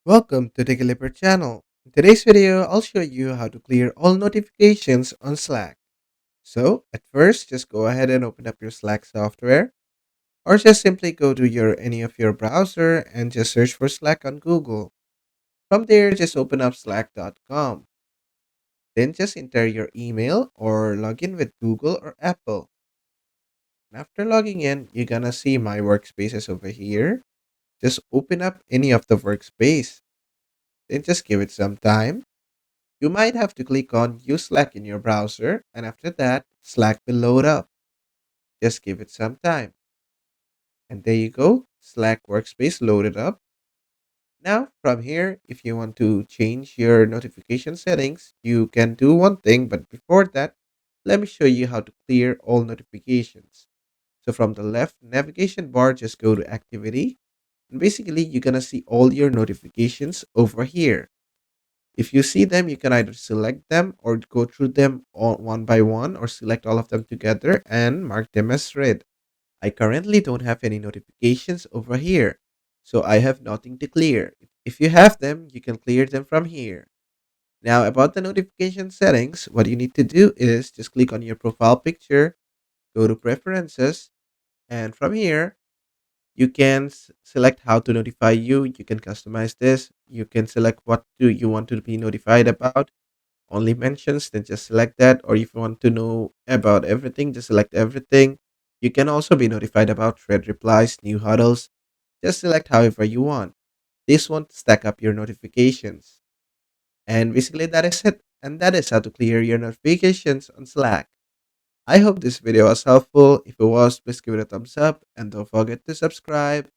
Welcome to the Gilliper channel. In today's video, I'll show you how to clear all notifications on Slack. So, at first, just go ahead and open up your Slack software, or just simply go to any of your browser and just search for Slack on Google. From there, just open up slack.com. Then just enter your email or log in with Google or Apple. And after logging in, you're gonna see my workspaces over here. Just open up any of the workspace. Then just give it some time. You might have to click on Use Slack in your browser, and after that, Slack will load up. Just give it some time. And there you go, Slack workspace loaded up. Now, from here, if you want to change your notification settings, you can do one thing, but before that, let me show you how to clear all notifications. So from the left navigation bar, just go to Activity, and basically, you're gonna see all your notifications over here. If you see them, you can either select them or go through them all one by one or select all of them together and mark them as read. I currently don't have any notifications over here, so I have nothing to clear. If you have them, you can clear them from here. Now, about the notification settings, what you need to do is just click on your profile picture, go to Preferences, and from here, you can select how to notify you. You can customize this. You can select what do you want to be notified about, only mentions, then just select that. Or if you want to know about everything, just select everything. You can also be notified about thread replies, new huddles. Just select however you want. This won't stack up your notifications. And basically, that is it. And that is how to clear your notifications on Slack. I hope this video was helpful. If it was, please give it a thumbs up and don't forget to subscribe.